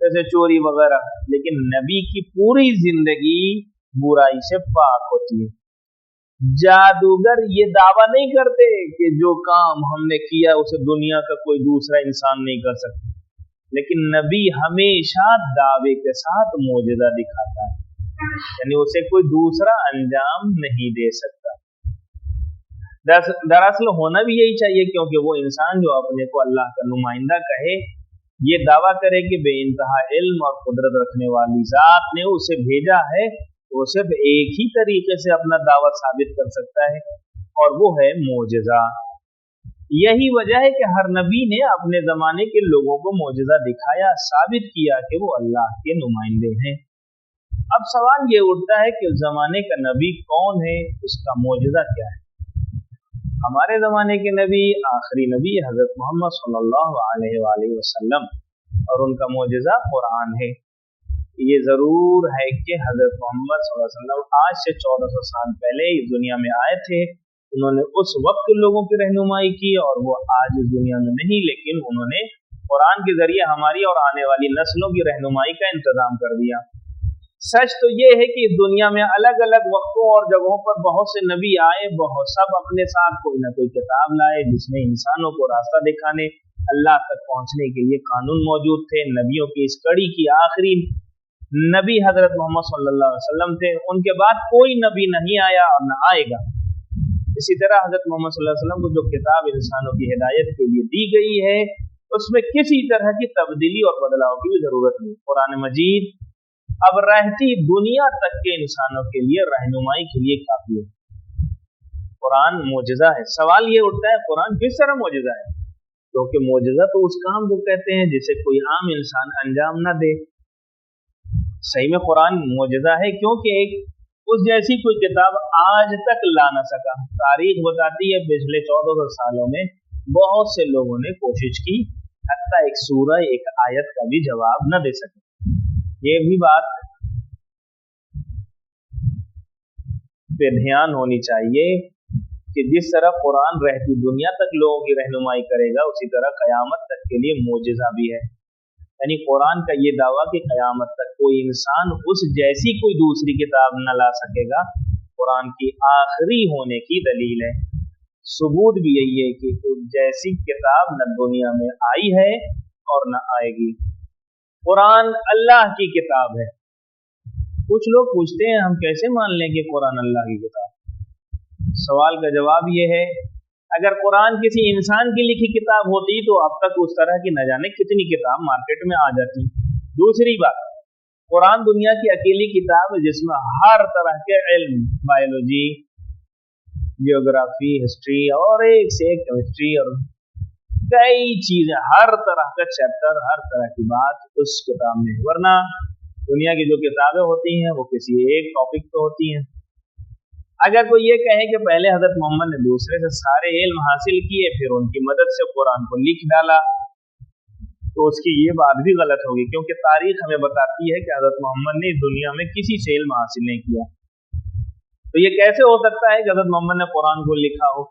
जैसे चोरी वगैरह, लेकिन नबी की पूरी जिंदगी बुराई से पाक होती है। जादूगर ये दावा नहीं करते कि जो काम हमने किया उसे दुनिया का कोई दूसरा इंसान नहीं कर सकता, लेकिन नबी हमेशा दावे के साथ मोजज़ा दिखाता है, यानी उसे कोई दूसरा अंजाम नहीं दे सकता। दरअसल होना भी यही चाहिए, क्योंकि वो इंसान जो अपने को अल्लाह का नुमाइंदा कहे, ये दावा करे कि बेइंतहा इल्म और कुदरत रखने वाली ज़ात ने उसे भेजा है, वो सिर्फ एक ही तरीके से अपना दावा साबित कर सकता है, और वो है मोजज़ा। यही वजह है कि हर नबी ने अपने ज़माने के लोगों को मोजज़ा दिखाया, साबित किया कि वो अल्लाह के नुमाइंदे हैं। अब सवाल ये उठता है कि उस ज़माने का नबी कौन है, उसका मोजज़ा क्या है। हमारे ज़माने के नबी आखिरी नबी हज़रत मोहम्मद सल्लल्लाहु अलैहि वसल्लम, और उनका मोजज़ा कुरान है। ये ज़रूर है कि हज़रत मोहम्मद सल्लल्लाहु अलैहि वसल्लम आज से 1400 साल पहले इस दुनिया में आए थे। उन्होंने उस वक्त लोगों की रहनुमाई की, और वो आज इस दुनिया में नहीं, लेकिन उन्होंने कुरान के ज़रिए हमारी और आने वाली नस्लों की रहनुमाई का इंतज़ाम कर दिया। सच तो ये है कि इस दुनिया में अलग अलग वक्तों और जगहों पर बहुत से नबी आए, बहुत सब अपने साथ कोई ना कोई किताब लाए जिसमें इंसानों को रास्ता दिखाने, अल्लाह तक पहुंचने के लिए कानून मौजूद थे। नबियों की इस कड़ी की आखिरी नबी हजरत मोहम्मद सल्लल्लाहु अलैहि वसल्लम थे। उनके बाद कोई नबी नहीं आया और न आएगा। इसी तरह हजरत मोहम्मद सल्लल्लाहु अलैहि वसल्लम को जो किताब इंसानों की हिदायत के लिए दी गई है, उसमें किसी तरह की तब्दीली और बदलाव की भी जरूरत नहीं। कुरान मजीद अब रहती दुनिया तक के इंसानों के लिए रहनुमाई के लिए काफी है। कुरान मोजज़ा है। सवाल ये उठता है, कुरान किस तरह मोजज़ा है? क्योंकि मोजज़ा तो उस काम को कहते हैं जिसे कोई आम इंसान अंजाम ना दे। सही में कुरान मोजज़ा है, क्योंकि एक उस जैसी कोई किताब आज तक ला ना सका। तारीख बताती है पिछले 1400 सालों में बहुत से लोगों ने कोशिश की, हत्ता एक सूरह एक आयत का भी जवाब न दे सके। ये भी बात पे ध्यान होनी चाहिए कि जिस तरह कुरान रहती दुनिया तक लोगों की रहनुमाई करेगा, उसी तरह कयामत तक के लिए मोजज़ा भी है। यानी कुरान का ये दावा कि कयामत तक कोई इंसान उस जैसी कोई दूसरी किताब न ला सकेगा, कुरान की आखिरी होने की दलील है। सबूत भी यही है कि उस जैसी किताब न दुनिया में आई है और न आएगी। कुरान अल्लाह की किताब है। कुछ लोग पूछते हैं हम कैसे मान लें कि कुरान अल्लाह की किताब। सवाल का जवाब ये है, अगर कुरान किसी इंसान की लिखी किताब होती तो अब तक उस तरह की न जाने कितनी किताब मार्केट में आ जाती। दूसरी बात, कुरान दुनिया की अकेली किताब है जिसमें हर तरह के इल्म, बायोलॉजी, जियोग्राफी, हिस्ट्री और एक से एक केमिस्ट्री और कई चीजें, हर तरह का चैप्टर, हर तरह की बात उस किताब में। वरना दुनिया की जो किताबें होती हैं वो किसी एक टॉपिक पे होती हैं। अगर कोई ये कहे कि पहले हजरत मोहम्मद ने दूसरे से सारे इल्म हासिल किए, फिर उनकी मदद से कुरान को लिख डाला, तो उसकी ये बात भी गलत होगी, क्योंकि तारीख हमें बताती है कि हजरत मोहम्मद ने दुनिया में किसी से इल्म हासिल नहीं किया। तो ये कैसे हो सकता है कि हजरत मोहम्मद ने कुरान को लिखा हो?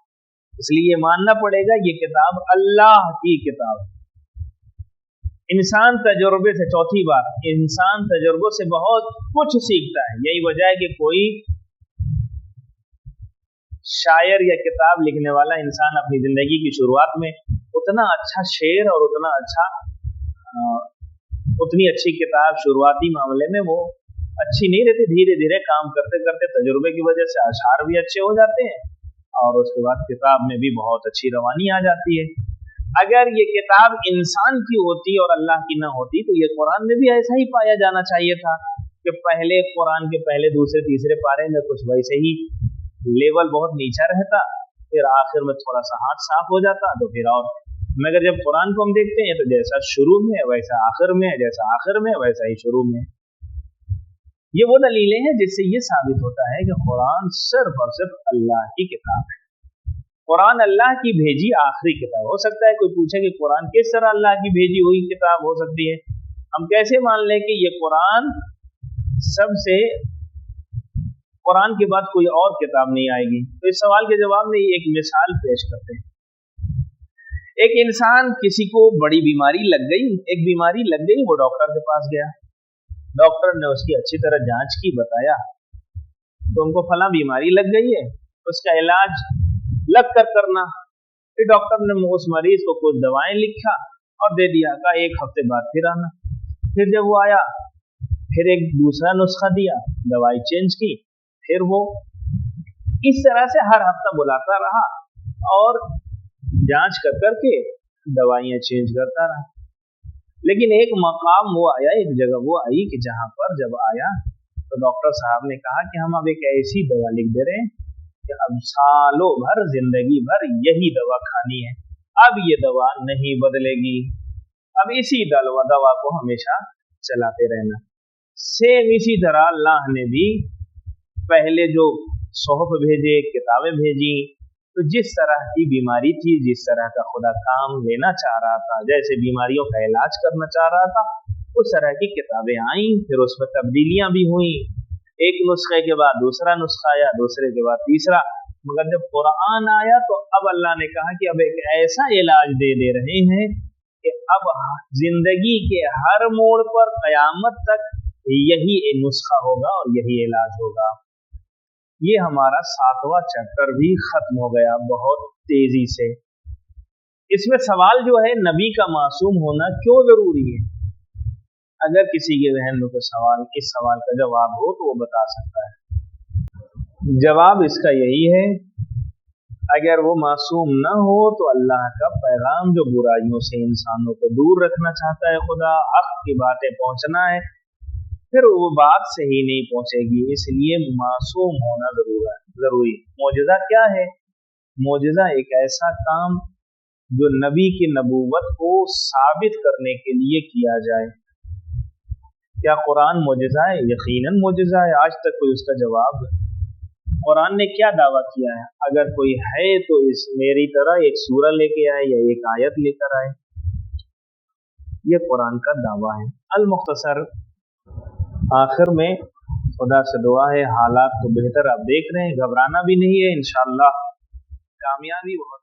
इसलिए ये मानना पड़ेगा ये किताब अल्लाह की किताब है। इंसान तजुर्बे से, चौथी बात, इंसान तजुर्बों से बहुत कुछ सीखता है। यही वजह है कि कोई शायर या किताब लिखने वाला इंसान अपनी जिंदगी की शुरुआत में उतना अच्छा शेर और उतनी अच्छी किताब शुरुआती मामले में वो अच्छी नहीं रहती। धीरे धीरे काम करते करते तजुर्बे की वजह से अशआर भी अच्छे हो जाते हैं और उसके बाद किताब में भी बहुत अच्छी रवानी आ जाती है। अगर ये किताब इंसान की होती और अल्लाह की ना होती तो ये कुरान में भी ऐसा ही पाया जाना चाहिए था कि पहले कुरान के पहले, दूसरे, तीसरे पारे में कुछ वैसे ही लेवल बहुत नीचा रहता, फिर आखिर में थोड़ा सा हाथ साफ हो जाता, तो फिर और। मगर जब कुरान को हम देखते हैं तो जैसा शुरू में है वैसा आखिर में है, जैसा आखिर में वैसा ही शुरू में। ये वो दलीलें हैं जिससे ये साबित होता है कि कुरान सिर्फ और सिर्फ अल्लाह की किताब है। कुरान अल्लाह की भेजी आखिरी किताब। हो सकता है कोई पूछे कि कुरान किस तरह अल्लाह की भेजी हुई किताब हो सकती है? हम कैसे मान लें कि ये कुरान सबसे, कुरान के बाद कोई और किताब नहीं आएगी? तो इस सवाल के जवाब में एक मिसाल पेश करते हैं। एक इंसान, किसी को बड़ी बीमारी लग गई, एक बीमारी लग गई, वो डॉक्टर के पास गया। डॉक्टर ने उसकी अच्छी तरह जांच की, बताया तो उनको फला बीमारी लग गई है, उसका इलाज लग कर करना। फिर डॉक्टर ने उस मरीज को कुछ दवाएं लिखा और दे दिया, कहा 1 हफ्ते बाद फिर आना। फिर जब वो आया फिर एक दूसरा नुस्खा दिया, दवाई चेंज की, फिर वो इस तरह से हर हफ्ता बुलाता रहा और जांच कर करके दवाइयां चेंज करता रहा। लेकिन एक मकाम वो आया, एक जगह वो आई कि जहां पर जब आया तो डॉक्टर साहब ने कहा कि हम अब एक ऐसी दवा लिख दे रहे हैं कि अब सालों भर, जिंदगी भर यही दवा खानी है, अब ये दवा नहीं बदलेगी, अब इसी दवा को हमेशा चलाते रहना। सेम इसी तरह अल्लाह ने भी पहले जो सोहफ भेजे, किताबें भेजी, तो जिस तरह की बीमारी थी, जिस तरह का खुदा काम लेना चाह रहा था, जैसे बीमारियों का इलाज करना चाह रहा था, उस तरह की किताबें आई। फिर उसमें तब्दीलियां भी हुई, एक नुस्खे के बाद दूसरा नुस्खा आया, दूसरे के बाद तीसरा। मगर जब कुरान आया तो अब अल्लाह ने कहा कि अब एक ऐसा इलाज दे रहे हैं कि अब जिंदगी के हर मोड़ पर कयामत तक यही नुस्खा होगा और यही इलाज होगा। ये हमारा 7वां चैप्टर भी खत्म हो गया बहुत तेजी से। इसमें सवाल जो है, नबी का मासूम होना क्यों जरूरी है? अगर किसी के जहन में कोई सवाल, इस सवाल का जवाब हो तो वो बता सकता है। जवाब इसका यही है, अगर वो मासूम न हो तो अल्लाह का पैगाम जो बुराइयों से इंसानों को दूर रखना चाहता है खुदा, हक की बातें पहुंचना है, फिर वो बात सही नहीं पहुंचेगी। इसलिए मासूम होना जरूरी। मौजज़ा क्या है? मौजज़ा एक ऐसा काम जो नबी की नबूवत को साबित करने के लिए किया जाए। क्या कुरान मौजज़ा है? यकीनन मौजज़ा है। आज तक कोई उसका जवाब, कुरान ने क्या दावा किया है? अगर कोई है तो इस मेरी तरह एक सूरा लेके आए या एक आयत लेकर आए। ये कुरान का दावा है। अल मुख्तसर आखिर में खुदा से दुआ है, हालात तो बेहतर आप देख रहे हैं, घबराना भी नहीं है, इंशाअल्लाह कामयाबी बहुत